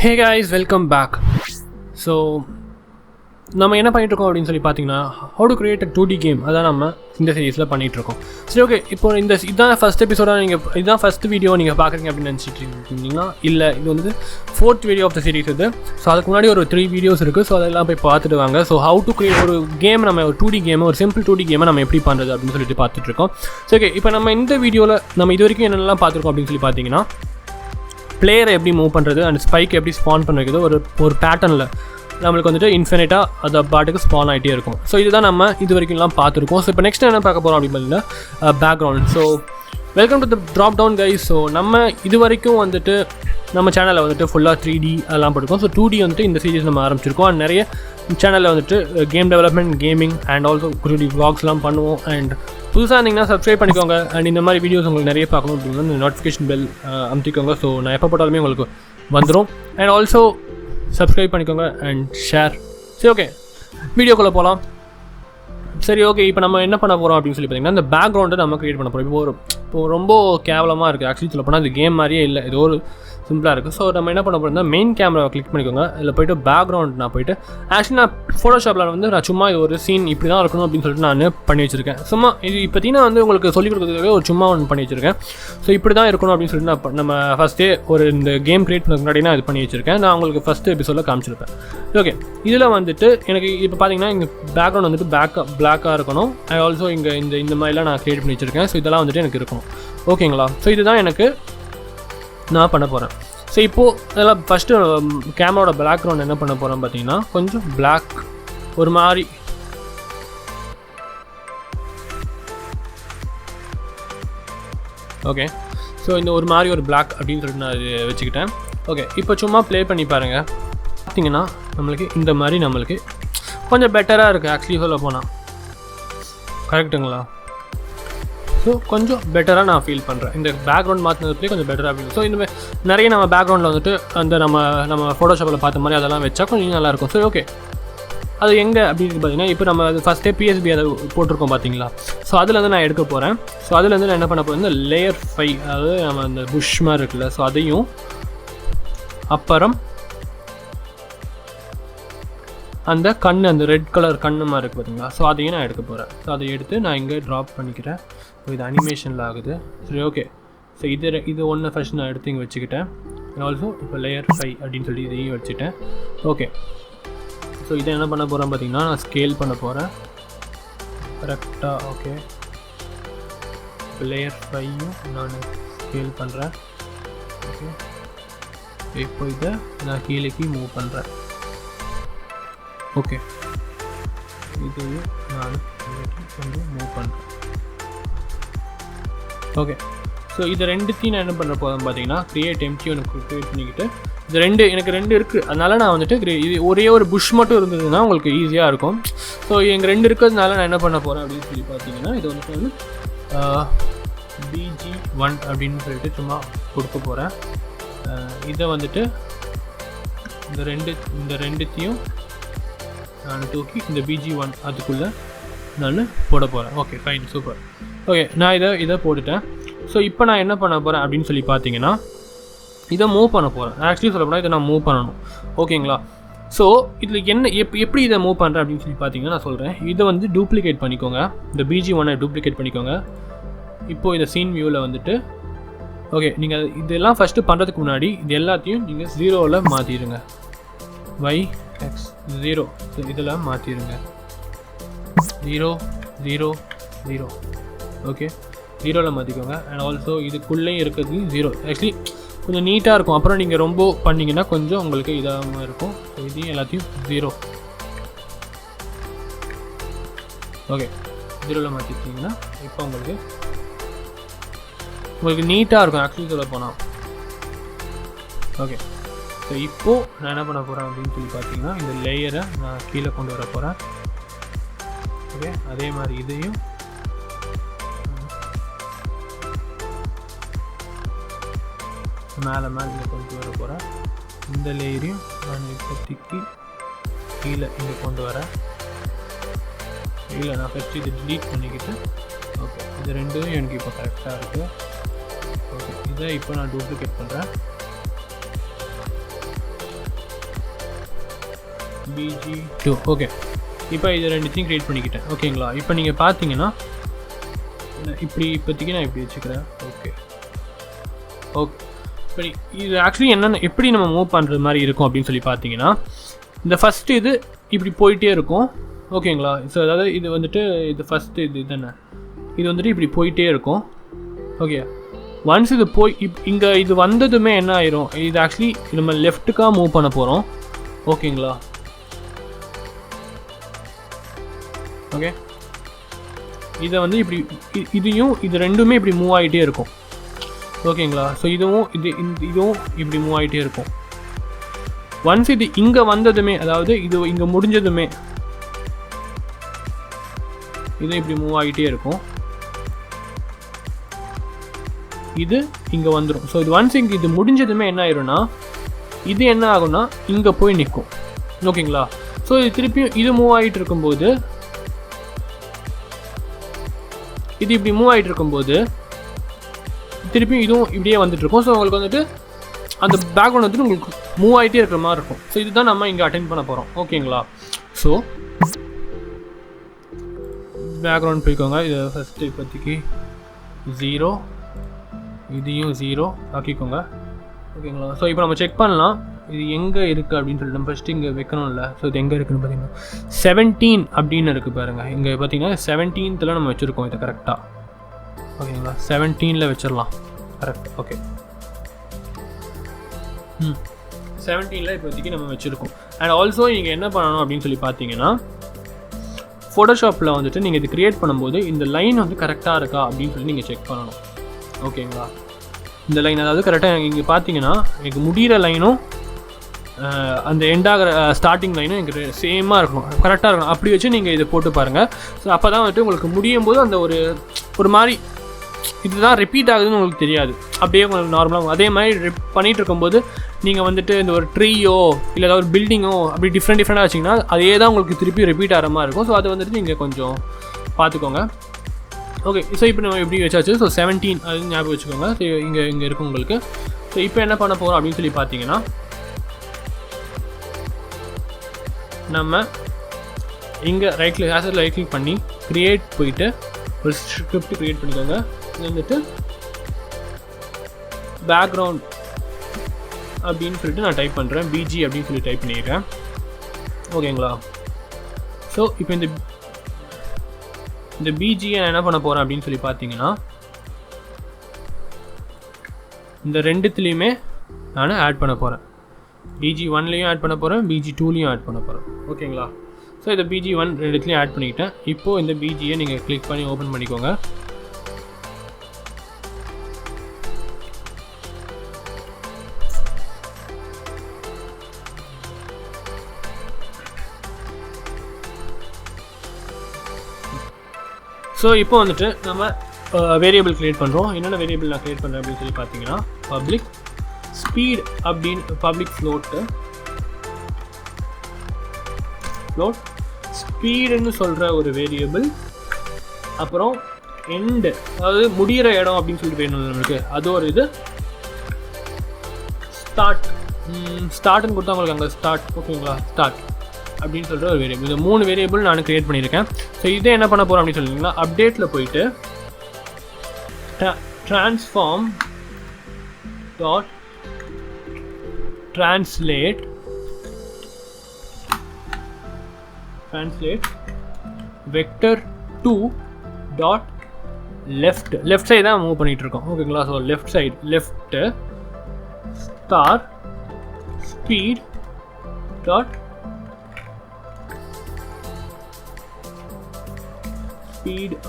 Hey guys, welcome back. So நம்ம என்ன பண்ணிகிட்ருக்கோம் அப்படின்னு சொல்லி பார்த்தீங்கன்னா how to create a 2D game அதான் நம்ம இந்த சீரீஸில் பண்ணிகிட்ருக்கோம். சரி, ஓகே. இப்போ இதுதான் ஃபஸ்ட் எபிசோடாக இதுதான் ஃபஸ்ட் வீடியோ நீங்கள் பார்க்குறீங்க அப்படின்னு நினச்சிட்டு இருந்தீங்கன்னா இல்லை, இது வந்து 4th video of the series so. ஸோ அதுக்கு முன்னாடி ஒரு 3 வீடியோஸ் இருக்குது. ஸோ அதெல்லாம் போய் பார்த்துட்டு வாங்க. ஸோ how to create ஒரு கேம், நம்ம ஒரு 2D கேம், ஒரு சிம்பிள் 2D கேமை நம்ம எப்படி பண்ணுறது அப்படின்னு சொல்லிட்டு பார்த்துட்ருக்கோம். ஸோ ஓகே, இப்போ நம்ம இந்த வீடியோவில் நம்ம இது வரைக்கும் என்னென்னலாம் பார்த்துருக்கோம் அப்படின்னு சொல்லி பார்த்தீங்கன்னா, பிளேயரை எப்படி மூவ் பண்ணுறது அண்ட் ஸ்பைக் எப்படி ஸ்பான் பண்ண வைக்கிறது, ஒரு பேட்டர்னில் நம்மளுக்கு வந்துட்டு இன்ஃபினிட்டாக அது பாட்டுக்கு ஸ்பான் ஆகிட்டே இருக்கும். ஸோ இதுதான் நம்ம இது வரைக்கும்லாம் பார்த்துருக்கோம். ஸோ இப்போ நெக்ஸ்ட் என்ன பார்க்க போகிறோம் அப்படின்னு பார்த்தீங்கன்னா background. So welcome to the drop down guys. So நம்ம இது வரைக்கும் வந்துட்டு நம்ம சேனலில் வந்துட்டு ஃபுல்லாக 3D அதெல்லாம் போட்டிருக்கோம். ஸோ 2D வந்துட்டு இந்த சீரீஸ் நம்ம ஆரம்பிச்சிருக்கோம். அண்ட் நிறைய சேனலில் வந்துட்டு game development, gaming and also குட்டி விளாக்ஸ்லாம் பண்ணுவோம். அண்ட் புதுசாக இருந்தீங்கன்னா சப்ஸ்கிரைப் பண்ணிக்கோங்க. அண்ட் இந்த மாதிரி வீடியோஸ் உங்களுக்கு நிறைய பார்க்கணும் அப்படின்னா நோட்டிஃபிகேஷன் பெல் அமுத்திக்கோங்க. ஸோ நான் எப்போ போட்டாலுமே உங்களுக்கு வந்துடும். அண்ட் ஆல்சோ சப்ஸ்கிரைப் பண்ணிக்கோங்க அண்ட் ஷேர். சரி, ஓகே, வீடியோக்குள்ளே போகலாம். சரி, ஓகே. இப்போ நம்ம என்ன பண்ண போகிறோம் அப்படின்னு சொல்லி பார்த்தீங்கன்னா, இந்த பேக்ரவுண்டை நம்ம க்ரியேட் பண்ண போகிறோம். இப்போ ரொம்ப கேவலமாக இருக்குது ஆக்சுவலி சொல்ல போனால். இது கேம் மாதிரியே இல்லை, இது ஒரு சிம்பிளாக இருக்குது. ஸோ நம்ம என்ன பண்ண போகிறோம்னா, மெயின் கேமராவை கிளிக் பண்ணிக்கோங்க. இதில் போய்ட்டு பேக்ரவுண்ட் நான் போய்ட்டு ஆக்சுவலி நான் ஃபோட்டோஷாப்பில் வந்து நான் சும்மா ஒரு சீன் இப்படி தான் இருக்கணும் அப்படின்னு சொல்லிட்டு நான் பண்ணி வச்சுருக்கேன். சும்மா இது இப்போத்தினா வந்து உங்களுக்கு சொல்லிக் கொடுக்குறதுக்காக ஒரு சும்மா ஒன்று பண்ணி வச்சுருக்கேன். ஸோ இப்படி தான் இருக்கணும் அப்படின்னு சொல்லிட்டு நம்ம ஃபஸ்ட்டே ஒரு இந்த கேம் க்ரியேட் பண்ணதுக்கு முன்னாடி நான் இது பண்ணி வச்சுருக்கேன். நான் உங்களுக்கு ஃபஸ்ட்டு எபிசோடில் காமிச்சிருப்பேன். ஓகே, இதில் வந்துட்டு எனக்கு இப்போ பார்த்தீங்கன்னா இங்கே பேக்ரவுண்ட் வந்துட்டு பிளாக்காக இருக்கணும். அண்ட் ஆல்சோ இங்கே இந்த மாதிரிலாம் நான் க்ரியேட் பண்ணி வச்சுருக்கேன். ஸோ இதெல்லாம் வந்துட்டு எனக்கு இருக்கணும். ஓகேங்களா? ஸோ இதுதான் எனக்கு நான் பண்ண போகிறேன். ஸோ இப்போது இதெல்லாம் ஃபஸ்ட்டு கேமராவோட பேக்ரவுண்ட் என்ன பண்ண போகிறோம் பார்த்தீங்கன்னா, கொஞ்சம் பிளாக் ஒரு மாதிரி ஓகே. ஸோ இந்த ஒரு மாதிரி ஒரு பிளாக் அப்படின்னு சொல்லிட்டு நான் அது வச்சுக்கிட்டேன். ஓகே, இப்போ சும்மா ப்ளே பண்ணி பாருங்கள். பார்த்தீங்கன்னா நம்மளுக்கு இந்த மாதிரி நம்மளுக்கு கொஞ்சம் பெட்டராக இருக்குது ஆக்சுவலி சொல்ல போனால். கரெக்டுங்களா? ஸோ கொஞ்சம் பெட்டராக நான் ஃபீல் பண்ணுறேன். இந்த பேக்ரவுண்ட் மாற்றினதுலேயே கொஞ்சம் பெட்டராக ஃபீல். ஸோ இந்த நிறைய நம்ம பேக்ரவுண்டில் வந்துட்டு அந்த நம்ம ஃபோட்டோஷாப்பில் பார்த்த மாதிரி அதெல்லாம் வச்சா கொஞ்சம் நல்லாயிருக்கும். ஸோ ஓகே, அது எங்கே அப்படின்னு பார்த்தீங்கன்னா, இப்போ நம்ம அது ஃபஸ்ட்டே PSB அதை போட்டிருக்கோம் பார்த்தீங்களா? ஸோ அதுலேருந்து நான் எடுக்க போகிறேன். ஸோ அதுலேருந்து நான் என்ன பண்ண போகிறேன், இந்த லேயர் 5, அதாவது நம்ம அந்த புஷ் மாதிரி இருக்குல்ல, ஸோ அதையும் அப்புறம் அந்த கண், அந்த ரெட் கலர் கண்ணு மாதிரி இருக்குது பார்த்தீங்களா? ஸோ அதையும் நான் எடுக்க போகிறேன். ஸோ அதை எடுத்து நான் இங்கே ட்ராப் பண்ணிக்கிறேன். ஸோ இது அனிமேஷனில் ஆகுது. சரி, ஓகே. ஸோ இது ஒன்று ஃபஸ்ட் நான் எடுத்து இங்கே வச்சுக்கிட்டேன். ஆல்சோ இப்போ லேயர் 5 அப்படின்னு சொல்லி இதையும் வச்சுட்டேன். ஓகே, ஸோ இதை என்ன பண்ண போகிறேன் பார்த்தீங்கன்னா, நான் ஸ்கேல் பண்ண போகிறேன் கரெக்டாக. ஓகே, இப்போ லேயர் 5யும் நான் ஸ்கேல் பண்ணுறேன். ஓகே, இப்போ இதை நான் கீழேக்கு மூவ் பண்ணுறேன். ஓகே, இதையும் நான் கொஞ்சம் மூவ் பண்ணுறேன். ஓகே, ஸோ இது ரெண்டுத்தையும் நான் என்ன பண்ண போகிறேன் பார்த்தீங்கன்னா, க்ரியேட் எம்டி எனக்கு க்ரியேட் பண்ணிக்கிட்டு, இது எனக்கு ரெண்டு இருக்குது. அதனால் நான் வந்துட்டு இது ஒரே ஒரு புஷ் மட்டும் இருந்ததுன்னா உங்களுக்கு ஈஸியாக இருக்கும். ஸோ எங்கள் 2 இருக்கிறதுனால நான் என்ன பண்ண போகிறேன் அப்படின்னு சொல்லி பார்த்தீங்கன்னா, இது வந்துட்டு BG1 அப்படின்னு சொல்லிட்டு சும்மா கொடுக்க போகிறேன். இதை வந்துட்டு இந்த ரெண்டுத்தையும் நான் தூக்கி இந்த BG1 அதுக்குள்ளே நான் போட போகிறேன். Okay, fine, super. ஓகே, நான் இதை போட்டுட்டேன். ஸோ இப்போ நான் என்ன பண்ண போகிறேன் அப்படின்னு சொல்லி பார்த்தீங்கன்னா, இதை மூவ் பண்ண போகிறேன். ஆக்சுவலி சொல்ல போனால் இதை நான் மூவ் பண்ணணும். ஓகேங்களா? ஸோ இதில் எப்படி இதை மூவ் பண்ணுறேன் அப்படின்னு சொல்லி பார்த்தீங்கன்னா நான் சொல்கிறேன். இதை வந்து டூப்ளிகேட் பண்ணிக்கோங்க. இந்த BG1 டூப்ளிகேட் பண்ணிக்கோங்க. இப்போது இந்த சீன் வியூவில் வந்துட்டு ஓகே, நீங்கள் இதெல்லாம் ஃபஸ்ட்டு பண்ணுறதுக்கு முன்னாடி இது எல்லாத்தையும் நீங்கள் 0ல் மாற்றிடுங்க. y(0) இதில் மாற்றிடுங்க. 0 0 0. ஓகே, 0ல் மாற்றிக்கோங்க. அண்ட் ஆல்சோ இதுக்குள்ளேயும் இருக்கிறது 0. ஆக்சுவலி கொஞ்சம் நீட்டாக இருக்கும். அப்புறம் நீங்கள் ரொம்ப பண்ணிங்கன்னா கொஞ்சம் உங்களுக்கு இதாக இருக்கும். ஸோ இதையும் எல்லாத்தையும் 0. ஓகே, 0ல் மாற்றிட்டிங்கன்னா இப்போ உங்களுக்கு நீட்டாக இருக்கும் ஆக்சுவலி சொல்ல போனால். ஓகே, ஸோ இப்போது நான் என்ன பண்ண போகிறேன் அப்படின்னு சொல்லி பார்த்தீங்கன்னா, இந்த லேயரை நான் கீழே கொண்டு வர போகிறேன். ஓகே, அதே மாதிரி இதையும் மேலே இங்கே கொண்டு வர போகிறேன். இந்த லேயரையும் நான் இப்போதைக்கு கீழே இங்கே கொண்டு வரேன். இல்லை, நான் ஃபஸ்ட்டு இது டிலீட் பண்ணிக்கிட்டு. ஓகே, இது ரெண்டும் எனக்கு இப்போ கரெக்டாக இருக்குது. ஓகே, இதை இப்போ நான் டூப்ளிகேட் பண்ணுறேன். BG2. ஓகே, இப்போ இது ரெண்டுத்தையும் க்ரியேட் பண்ணிக்கிட்டேன். ஓகேங்களா, இப்போ நீங்கள் பார்த்தீங்கன்னா இப்படி இப்போதைக்கு நான் இப்படி வச்சுக்கிறேன். ஓகே ஓகே, இப்படி இது ஆக்சுவலி என்னென்ன எப்படி நம்ம மூவ் பண்ணுறது மாதிரி இருக்கும் அப்படின்னு சொல்லி பார்த்தீங்கன்னா, இந்த ஃபஸ்ட்டு இது இப்படி போயிட்டே இருக்கும். ஓகேங்களா, ஸோ அதாவது இது வந்துட்டு இது ஃபஸ்ட்டு இது தானே, இது வந்துட்டு இப்படி போயிட்டே இருக்கும். ஓகே, ஒன்ஸ் இது போய் இங்கே இது வந்ததுமே என்ன ஆயிரும், இது ஆக்சுவலி நம்ம லெஃப்ட்டுக்காக மூவ் பண்ண போகிறோம். ஓகேங்களா, ஓகே, இதை வந்து இப்படி இதையும் இது ரெண்டுமே இப்படி மூவ் ஆகிட்டே இருக்கும். ஓகேங்களா, ஸோ இதுவும் இதுவும் இப்படி மூவ் ஆகிட்டே இருக்கும். ஒன்ஸ் இது இங்கே வந்ததுமே, அதாவது இது இங்கே முடிஞ்சதுமே இது இப்படி மூவ் ஆகிட்டே இருக்கும். இது இங்கே வந்துடும். ஸோ இது ஒன்ஸ் இங்கே இது முடிஞ்சதுமே என்ன ஆயிரும்னா, இது என்ன ஆகும்னா இங்கே போய் நிற்கும். ஓகேங்களா, ஸோ இது திருப்பியும் இது மூவ் ஆகிட்டு இருக்கும்போது, இது இப்படி மூவ் ஆகிட்டு இருக்கும்போது திருப்பியும் இதுவும் இப்படியே வந்துட்டுருக்கும். ஸோ உங்களுக்கு வந்துட்டு அந்த பேக்ரவுண்ட் வந்துட்டு உங்களுக்கு மூவ் ஆகிட்டே இருக்கிற மாதிரி இருக்கும். ஸோ இதுதான் நம்ம இங்கே அட்டெண்ட் பண்ண போகிறோம். ஓகேங்களா, ஸோ பேக்ரவுண்ட் போய்க்கோங்க. இது ஃபஸ்ட்டு இப்போதைக்கு 0, இதையும் 0 ஆக்கிக்கோங்க. ஓகேங்களா, ஸோ இப்போ நம்ம செக் பண்ணலாம் இது எங்கே இருக்குது அப்படின்னு சொல்லிட்டு. நம்ம ஃபஸ்ட்டு இங்கே வைக்கணும்ல, ஸோ இது எங்கே இருக்குதுன்னு பார்த்தீங்கன்னா 17 அப்படின்னு இருக்குது பாருங்கள். இங்கே பார்த்தீங்கன்னா 17th நம்ம வச்சுருக்கோம் இதை கரெக்டாக. ஓகேங்களா, 17ல் வச்சிடலாம். கரெக்ட். ஓகே, 17ல் இப்போதைக்கு நம்ம வச்சுருக்கோம். அண்ட் ஆல்சோ நீங்கள் என்ன பண்ணணும் அப்படின்னு சொல்லி பார்த்தீங்கன்னா, ஃபோட்டோஷாப்பில் வந்துட்டு நீங்கள் இது க்ரியேட் பண்ணும்போது இந்த லைன் வந்து கரெக்டாக இருக்கா அப்படின்னு சொல்லி நீங்கள் செக் பண்ணணும். ஓகேங்களா, இந்த லைன் அதாவது கரெக்டாக இங்கே பார்த்தீங்கன்னா எனக்கு முடிகிற லைனும் அந்த எண்டாகிற ஸ்டார்டிங் லைனும் எனக்கு சேமாக இருக்கணும், கரெக்டாக இருக்கணும். அப்படி வச்சு நீங்கள் இதை போட்டு பாருங்கள். ஸோ அப்போ தான் வந்துட்டு உங்களுக்கு முடியும் போது அந்த ஒரு மாதிரி இதுதான் ரிப்பீட் ஆகுதுன்னு உங்களுக்கு தெரியாது. அப்படியே உங்களுக்கு நார்மலாக அதே மாதிரி பண்ணிகிட்டு இருக்கும்போது நீங்கள் வந்துட்டு இந்த ஒரு ட்ரீயோ இல்லை ஏதாவது ஒரு பில்டிங்கோ அப்படி டிஃப்ரெண்ட்டாக வச்சிங்கன்னா அதே தான் உங்களுக்கு திருப்பி ரிப்பீட் ஆகிற மாதிரி இருக்கும். ஸோ அதை வந்துட்டு நீங்கள் கொஞ்சம் பார்த்துக்கோங்க. ஓகே, ஸோ இப்போ நம்ம எப்படி வச்சாச்சு. ஸோ 17 அது ஞாபகம் வச்சுக்கோங்க. ஸோ இங்கே இருக்கும் உங்களுக்கு. ஸோ இப்போ என்ன பண்ண போகிறோம் அப்படின்னு சொல்லி பார்த்தீங்கன்னா, நம்ம இங்கே ரைட் கிளிக் பண்ணி க்ரியேட் போயிட்டு ஒரு ஸ்கிரிப்ட் க்ரியேட் பண்ணிக்கோங்க. இது வந்துட்டு பேக்ரவுண்ட் அப்படின்னு சொல்லிட்டு நான் டைப் பண்ணுறேன். BG அப்படின்னு சொல்லி டைப் பண்ணியிருக்கேன். ஓகேங்களா, ஸோ இப்போ இந்த BG நான் என்ன பண்ண போகிறேன் அப்படின்னு சொல்லி பார்த்தீங்கன்னா, இந்த ரெண்டுத்துலேயுமே நான் ஆட் பண்ண போகிறேன். BG1லேயும் ஆட் பண்ண போகிறேன், BG2லேயும் ஆட் பண்ண போகிறேன். ஓகேங்களா, ஸோ இந்த BG1 ரெண்டுத்துலேயும் ஆட் பண்ணிக்கிட்டேன். இப்போது இந்த BGயை நீங்கள் கிளிக் பண்ணி ஓப்பன் பண்ணிக்கோங்க. ஸோ இப்போ வந்துட்டு நம்ம வேரியபிள் க்ரியேட் பண்ணுறோம். என்னென்ன வேரியபிள் நான் க்ரியேட் பண்ணுறேன் அப்படின்னு சொல்லி பார்த்தீங்கன்னா, பப்ளிக் ஸ்பீட் அப்படின்னு பப்ளிக் ஃப்ளோட் ஸ்பீடுன்னு சொல்கிற ஒரு வேரியபிள். அப்புறம் எண்டு அதாவது முடிகிற இடம் அப்படின்னு சொல்லிட்டு வேணும் நம்மளுக்கு, அது ஒரு இது. ஸ்டார்ட்னு கொடுத்தா உங்களுக்கு அங்கே ஸ்டார்ட். ஓகேங்களா, ஸ்டார்ட் அப்படின்னு சொல்கிற ஒரு வேரியபிள். இந்த 3 வேரியபிள் நான் க்ரியேட் பண்ணியிருக்கேன். ஸோ இதை என்ன பண்ண போகிறோம் அப்படின்னு சொல்லிங்கன்னா, அப்டேட்டில் போயிட்டு transform dot translate vector 2 dot left side தான் மூவ் பண்ணிட்டு இருக்கோம். ஓகேங்களா, so left star speed dot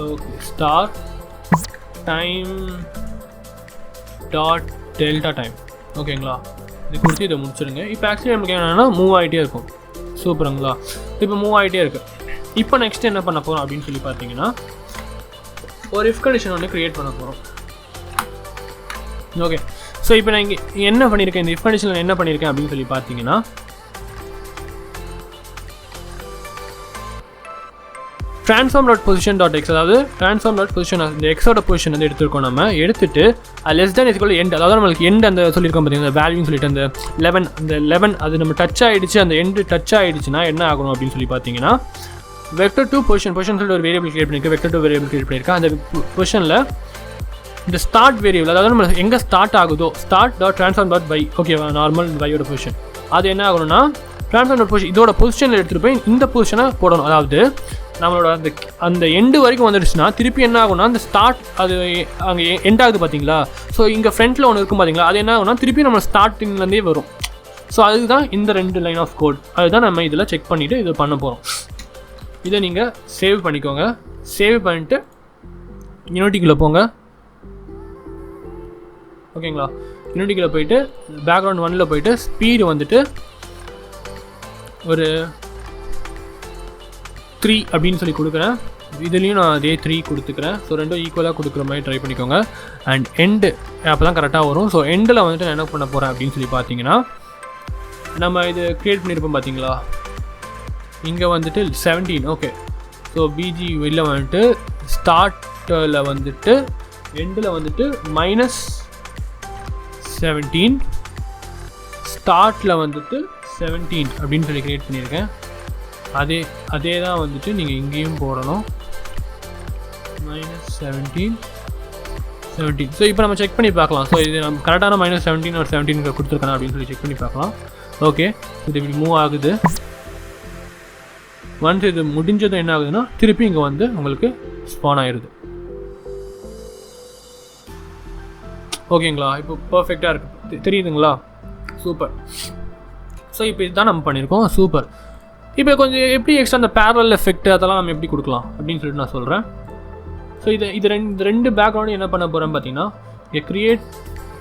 okay star time dot delta time. ஓகேங்களா, இது கொடுத்து இதை முடிச்சிடுங்க. இப்போ ஆக்சுவலி நமக்கு என்னென்னா மூவ் ஆகிட்டே இருக்கும். சூப்பருங்களா, இப்போ மூவ் ஆகிட்டே இருக்குது. இப்போ நெக்ஸ்ட் என்ன பண்ண போகிறோம் அப்படின்னு சொல்லி பார்த்தீங்கன்னா, ஒரு இஃப் கண்டிஷன் ஒன்று க்ரியேட் பண்ண போகிறோம். ஓகே, ஸோ இப்போ நான் இங்கே என்ன பண்ணியிருக்கேன், இந்த இஃப் கண்டிஷனில் என்ன பண்ணியிருக்கேன் அப்படின்னு சொல்லி பார்த்தீங்கன்னா, transform.position.x அதாவது transform.position இந்த எக்ஸோட பொசிஷன் வந்து எடுத்துருக்கோம். நம்ம எடுத்துட்டு லெஸ் தேன் இஸ்க்குவல் எண்ட், அதாவது நம்மளுக்கு எண்ட் அந்த சொல்லியிருக்கோம் பார்த்தீங்கன்னா அந்த வேல்யூன்னு சொல்லிட்டு அந்த 11 அது நம்ம டச் ஆகிடுச்சு, அந்த எண்டு டச் ஆகிடுச்சுன்னா என்ன ஆகணும் அப்படின்னு சொல்லி பார்த்தீங்கன்னா vector2 பொசிஷன் சொல்லிட்டு ஒரு வேரியபிள் கிரியேட் பண்ணியிருக்கேன், vector2 வேரியபிள் கிரியேட் பண்ணியிருக்கேன். அந்த பொசிஷனில் இந்த ஸ்டார்ட் வேரியபிள், அதாவது நம்ம எங்கே ஸ்டார்ட் ஆகுதோ start.transform.y ஓகேவா, நார்மல் வையோட பொசிஷன் அது என்ன ஆகணும்னா transform.position இதோட பொசிஷனில் எடுத்துகிட்டு போய் இந்த பொசிஷனை போடணும். அதாவது நம்மளோட அந்த எண்டு வரைக்கும் வந்துடுச்சுன்னா திருப்பி என்ன ஆகும்னா அந்த ஸ்டார்ட் அது அங்கே எண்ட் ஆகுது பார்த்தீங்களா. ஸோ இங்கே ஃப்ரண்ட்டில் ஒன்று இருக்கும் பார்த்தீங்களா, அது என்ன ஆகும்னா திருப்பி நம்ம ஸ்டார்டிங்லேருந்தே வரும். ஸோ அதுதான் இந்த 2 லைன் ஆஃப் கோட், அதுதான் நம்ம இதில் செக் பண்ணிவிட்டு இதை பண்ண போகிறோம். இதை நீங்கள் சேவ் பண்ணிக்கோங்க. சேவ் பண்ணிட்டு யூனிட்டிக்குள்ளே போங்க. ஓகேங்களா, யூனிட்டிக்குள்ளே போயிட்டு பேக்ரவுண்ட் 1ல் போயிட்டு ஸ்பீடு வந்துட்டு ஒரு 3 அப்படின்னு சொல்லி கொடுக்குறேன். இதுலேயும் நான் அதே 3 கொடுத்துக்கிறேன். ஸோ ரெண்டும் ஈக்குவலாக கொடுக்குற மாதிரி ட்ரை பண்ணிக்கோங்க. அண்ட் எண்டு அப்போ தான் கரெக்டாக வரும். ஸோ எண்டில் வந்துட்டு நான் என்ன பண்ண போகிறேன் அப்படின்னு சொல்லி பார்த்தீங்கன்னா நம்ம இது க்ரியேட் பண்ணியிருப்போம் பார்த்தீங்களா, இங்கே வந்துட்டு 17. ஓகே, ஸோ பிஜி வெளில வந்துட்டு ஸ்டார்ட்டில் வந்துட்டு எண்டில் வந்துட்டு -17, ஸ்டார்ட்டில் வந்துட்டு 17 அப்படின்னு சொல்லி க்ரியேட் பண்ணியிருக்கேன். அதே தான் வந்துட்டு நீங்கள் இங்கேயும் போடணும், -17. ஸோ இப்போ நம்ம செக் பண்ணி பார்க்கலாம். ஸோ இது நம்ம கரெக்டான -17 ஒரு 17 கொடுத்துருக்கேன் அப்படின்னு சொல்லி செக் பண்ணி பார்க்கலாம். ஓகே, இது இப்படி மூவ் ஆகுது. ஒன்ஸ் இது முடிஞ்சதும் என்ன ஆகுதுன்னா திருப்பி இங்கே வந்து உங்களுக்கு ஸ்பான் ஆயிடுது. ஓகேங்களா, இப்போ பர்ஃபெக்டாக இருக்குது, தெரியுதுங்களா? சூப்பர். ஸோ இப்போ இதுதான் நம்ம பண்ணியிருக்கோம். சூப்பர். இப்போ கொஞ்சம் எப்படி எக்ஸ்ட்ரா அந்த பேரலல் எஃபெக்ட் அதெல்லாம் நம்ம எப்படி கொடுக்கலாம் அப்படின்னு சொல்லிட்டு நான் சொல்கிறேன். ஸோ இது ரெண்டு பேக்ரவுண்டும் என்ன பண்ண போகிறேன்னு பார்த்தீங்கன்னா இங்கே க்ரியேட்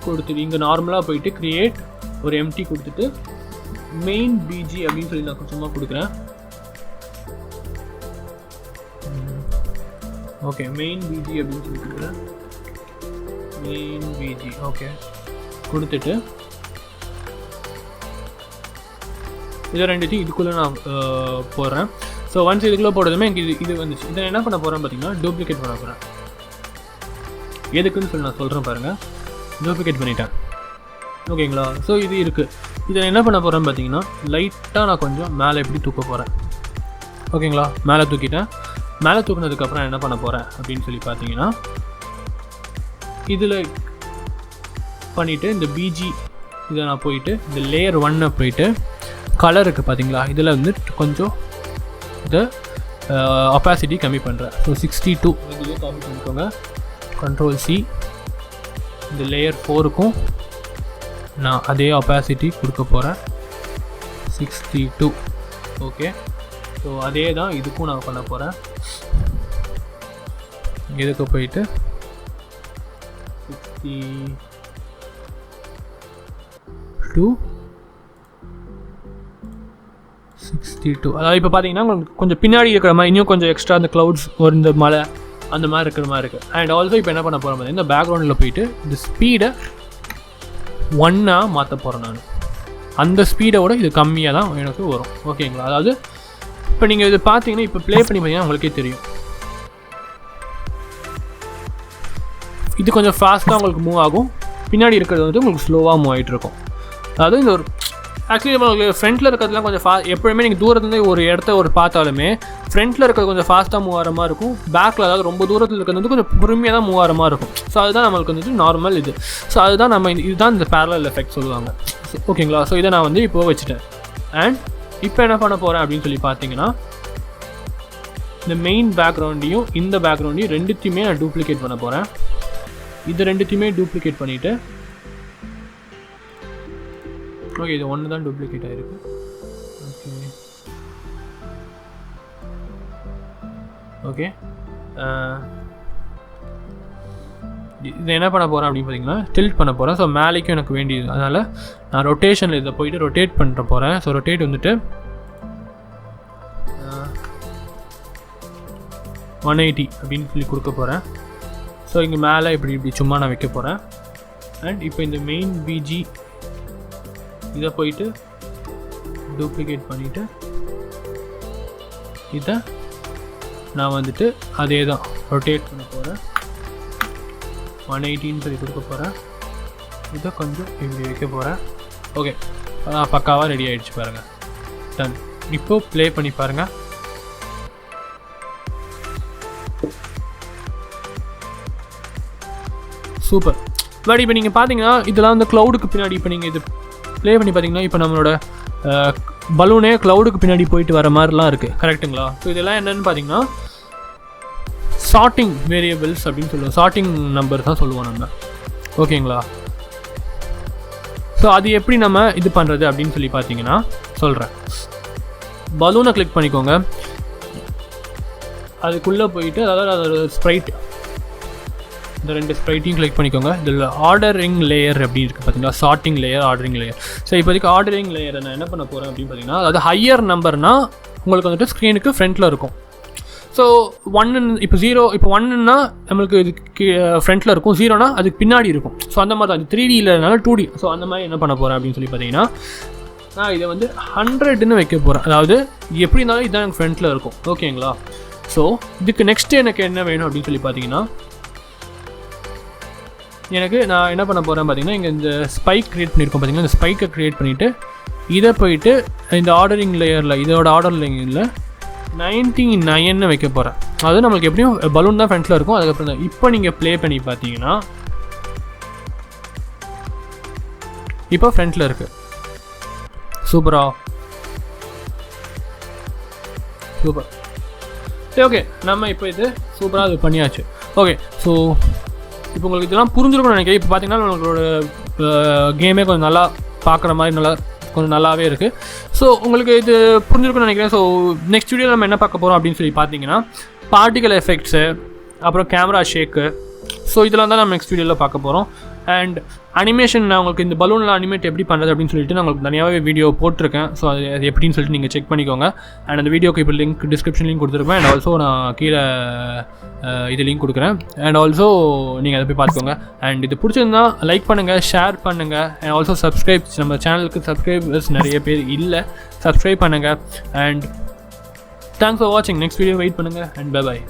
கொடுத்துட்டு இங்கே நார்மலாக போயிட்டு க்ரியேட் ஒரு எம்டி கொடுத்துட்டு மெயின் பிஜி அப்படின்னு சொல்லி நான் சும்மா கொடுக்குறேன். ஓகே, மெயின் பிஜி அப்படின்னு சொல்லி கொடுக்குறேன். மெயின் பிஜி ஓகே கொடுத்துட்டு இதை ரெண்டுத்தையும் இதுக்குள்ளே நான் போடுறேன். ஸோ ஒன்ஸ் இதுக்குள்ளே போடுறதுமே எனக்கு இது வந்துச்சு. இதை என்ன பண்ண போகிறேன்னு பார்த்தீங்கன்னா டூப்ளிகேட் பண்ண போகிறேன். எதுக்குன்னு சொல்லி நான் சொல்கிறேன் பாருங்கள். டூப்ளிகேட் பண்ணிட்டேன். ஓகேங்களா, ஸோ இது இருக்குது. இதை என்ன பண்ண போகிறேன்னு பார்த்தீங்கன்னா லைட்டாக நான் கொஞ்சம் மேலே எப்படி தூக்க போகிறேன். ஓகேங்களா, மேலே தூக்கிட்டேன். மேலே தூக்கினதுக்கப்புறம் என்ன பண்ண போகிறேன் அப்படின்னு சொல்லி பார்த்தீங்கன்னா இதில் பண்ணிவிட்டு இந்த பிஜி இதை நான் போயிட்டு இந்த லேயர் 1 போயிட்டு கலர் இருக்குது பார்த்தீங்களா, இதில் வந்து கொஞ்சம் இந்த ஒப்பாசிட்டி கம்மி பண்ணுறேன். ஸோ 62 இதுலேயே கம்மி பண்ணிக்கோங்க. Ctrl+C. இந்த லேயர் 4க்கும் நான் அதே ஒப்பாசிட்டி கொடுக்க போகிறேன், 62. ஓகே, ஸோ அதே தான் இதுக்கும் நான் பண்ண போகிறேன். இதுக்கு போயிட்டு 62. அதாவது இப்போ பார்த்தீங்கன்னா உங்களுக்கு கொஞ்சம் பின்னாடி இருக்கிற மாதிரி இன்னும் கொஞ்சம் எக்ஸ்ட்ரா அந்த க்ளவுட்ஸ் ஒரு இந்த மலை அந்த மாதிரி இருக்கிற மாதிரி இருக்குது. அண்ட் ஆல்சோ இப்போ என்ன பண்ண போகிறேன் பார்த்தீங்கன்னா இந்த பேக்ரவுண்டில் போயிட்டு இந்த ஸ்பீடை 1 மாற்ற போகிறேன் நான். அந்த ஸ்பீடோட இது கம்மியாக தான் எனக்கு வரும். ஓகேங்களா, அதாவது இப்போ நீங்கள் இது பார்த்தீங்கன்னா இப்போ ப்ளே பண்ணி பார்த்தீங்கன்னா உங்களுக்கே தெரியும் இது கொஞ்சம் ஃபாஸ்ட்டாக உங்களுக்கு மூவ் ஆகும். பின்னாடி இருக்கிறது வந்து உங்களுக்கு ஸ்லோவாக மூவ் ஆகிட்டு இருக்கும். அதாவது இந்த ஒரு ஆக்சுவலி உங்களுக்கு ஃப்ரண்ட்டில் இருக்கிறதுலாம் கொஞ்சம் எப்போயுமே நீங்கள் தூரத்துலேருந்து ஒரு இடத்த ஒரு பார்த்தாலுமே ஃப்ரண்ட்டில் இருக்கிறது கொஞ்சம் ஃபாஸ்ட்டாக மூவ் ஆகிற மாதிரி இருக்கும். பேக்கில் அதாவது ரொம்ப தூரத்தில் இருக்கிறது வந்து கொஞ்சம் பொறுமையாக தான் மூவ் ஆகிற மாதிரி இருக்கும். ஸோ அதுதான் நம்மளுக்கு வந்துட்டு நார்மல் இது. ஸோ அதுதான் நம்ம இதுதான் இந்த பேரலல் எஃபெக்ட் சொல்லுவாங்க. ஓகேங்களா, ஸோ இதை நான் வந்து இப்போ வச்சுட்டேன். அண்ட் இப்போ என்ன பண்ண போகிறேன் அப்படின்னு சொல்லி பார்த்தீங்கன்னா இந்த மெயின் பேக்ரவுண்டையும் இந்த பேக்ரவுண்டையும் ரெண்டுத்தையுமே நான் டூப்ளிகேட் பண்ண போகிறேன். இது ரெண்டுத்தையுமே டூப்ளிகேட் பண்ணிவிட்டு ஓகே இது ஒன்று தான் டூப்ளிகேட் ஆகிருக்கு. ஓகே இதை என்ன பண்ண போகிறேன் அப்படின்னு பார்த்தீங்கன்னா டில்ட் பண்ண போகிறேன். ஸோ மேலேக்கும் எனக்கு வேண்டியது, அதனால் நான் ரொட்டேஷனில் இதை போயிட்டு ரொட்டேட் பண்ணுற போகிறேன். ஸோ ரொட்டேட் வந்துட்டு 180 அப்படின்னு சொல்லி கொடுக்க போகிறேன். ஸோ இங்கே மேலே இப்படி சும்மா நான் வைக்க போகிறேன். அண்ட் இப்போ இந்த மெயின் பிஜி இதை போயிட்டு டூப்ளிகேட் பண்ணிவிட்டு இதை நான் வந்துட்டு அதே தான் ரொட்டேட் பண்ண போகிறேன். 180 சொல்லி கொடுக்க போகிறேன். இதை கொஞ்சம் இப்படி வைக்க போகிறேன். ஓகே, பக்காவாக ரெடி ஆகிடுச்சு பாருங்கள். டன். இப்போது ப்ளே பண்ணி பாருங்கள். சூப்பர். பட் இப்போ நீங்கள் பார்த்தீங்கன்னா இதெல்லாம் வந்து க்ளவுடுக்கு பின்னாடி இப்போ நீங்கள் இது ப்ளே பண்ணி பார்த்தீங்கன்னா இப்போ நம்மளோட பலூனே க்ளவுடுக்கு பின்னாடி போயிட்டு வர மாதிரிலாம் இருக்குது. கரெக்டுங்களா? ஸோ இதெல்லாம் என்னென்னு பார்த்தீங்கன்னா சார்ட்டிங் வேரியபிள்ஸ் அப்படின்னு சொல்லுவோம். சார்ட்டிங் நம்பர் தான் சொல்லுவோம் நம்ம. ஓகேங்களா? ஸோ அது எப்படி நம்ம இது பண்ணுறது அப்படின்னு சொல்லி பார்த்தீங்கன்னா சொல்கிறேன். பலூனை கிளிக் பண்ணிக்கோங்க. அதுக்குள்ளே போயிட்டு அதாவது அதோட ஸ்ப்ரைட், இந்த 2 ஸ்ப்ரைட்டையும் கிளிக் பண்ணிக்கோங்க. இதில் ஆர்டரிங் லேயர் அப்படின்னு இருக்குது பார்த்தீங்களா? Sorting layer, ordering layer. So இப்போதைக்கு ஆர்டரிங் லேயரை நான் என்ன பண்ண போகிறேன் அப்படின்னு பார்த்தீங்கன்னா அதாவது ஹையர் நம்பர்னால் உங்களுக்கு வந்துட்டு ஸ்க்ரீனுக்கு ஃப்ரண்ட்டில் இருக்கும். ஸோ 1 இப்போ 0 இப்போ 1ன்னா நம்மளுக்கு இதுக்கு ஃப்ரண்ட்டில் இருக்கும், 0னா அதுக்கு பின்னாடி இருக்கும். ஸோ அந்த மாதிரி தான் 3D இல்லைனால 2D. ஸோ அந்த மாதிரி என்ன பண்ண போகிறேன் அப்படின்னு சொல்லி பார்த்தீங்கன்னா நான் இதை வந்து 100ன்னு வைக்க போகிறேன். அதாவது எப்படி இருந்தாலும் இதுதான் எனக்கு ஃப்ரண்ட்டில் இருக்கும். ஓகேங்களா? ஸோ இதுக்கு நெக்ஸ்ட்டு எனக்கு என்ன வேணும் அப்படின்னு சொல்லி பார்த்தீங்கன்னா எனக்கு நான் என்ன பண்ண போகிறேன் பார்த்தீங்கன்னா இங்கே இந்த ஸ்பைக் க்ரியேட் பண்ணியிருக்கோம் பார்த்தீங்கன்னா இந்த ஸ்பைக்கை க்ரியேட் பண்ணிவிட்டு இதை போயிட்டு இந்த ஆர்டரிங் லேயரில் இதோட ஆர்டர் லேயரில் 99ன்னு வைக்க போகிறேன். அது நம்மளுக்கு எப்படியும் பலூன் தான் ஃப்ரண்ட்டில் இருக்கும். அதுக்கப்புறம் தான் இப்போ நீங்கள் ப்ளே பண்ணி பார்த்தீங்கன்னா இப்போ ஃப்ரண்ட்டில் இருக்குது. சூப்பரா? சூப்பர். சரி, ஓகே, நம்ம இப்போ இது சூப்பராக இது பண்ணியாச்சு. ஓகே, ஸோ இப்போ உங்களுக்கு இதெல்லாம் புரிஞ்சிருக்கும்னு நினைக்கிறேன். இப்போ பார்த்தீங்கன்னா உங்களோட கேமே கொஞ்சம் நல்லா பார்க்குற மாதிரி கொஞ்சம் நல்லாவே இருக்குது. ஸோ உங்களுக்கு இது புரிஞ்சிருக்கும்னு நினைக்கிறேன். ஸோ நெக்ஸ்ட் வீடியோவில் நம்ம என்ன பார்க்க போகிறோம் அப்படின்னு சொல்லி பார்த்தீங்கன்னா பார்ட்டிகல் எஃபெக்ட்ஸு, அப்புறம் கேமரா ஷேக்கு. ஸோ இதெல்லாம் தான் நம்ம நெக்ஸ்ட் வீடியோவில் பார்க்க போகிறோம். அண்ட் அனிமேஷன் நான் உங்களுக்கு இந்த பலூனில் அனிமேட் எப்படி பண்ணுறது அப்படின்னு சொல்லிட்டு நான் உங்களுக்கு தனியாகவே வீடியோ போட்டிருக்கேன். ஸோ அது எப்படின்னு சொல்லிட்டு நீங்கள் செக் பண்ணிக்கோங்க. அண்ட் அந்த வீடியோக்கு இப்போ டிஸ்கிரிப்ஷன் லிங்க் கொடுத்துருப்பேன். அண்ட் ஆல்சோ நான் கீழே இது லிங்க் கொடுக்குறேன். அண்ட் ஆல்சோ நீங்கள் அதை போய் பார்த்துக்கோங்க. அண்ட் இது பிடிச்சிருந்தா லைக் பண்ணுங்கள், ஷேர் பண்ணுங்கள். அண்ட் ஆல்சோ சப்ஸ்கிரைப், நம்ம சேனலுக்கு சப்ஸ்கிரைபர்ஸ் நிறைய பேர் இல்லை, சப்ஸ்கிரைப் பண்ணுங்கள். அண்ட் தேங்க்ஸ் ஃபார் வாட்சிங். நெக்ஸ்ட் வீடியோ வெயிட் பண்ணுங்கள். And by.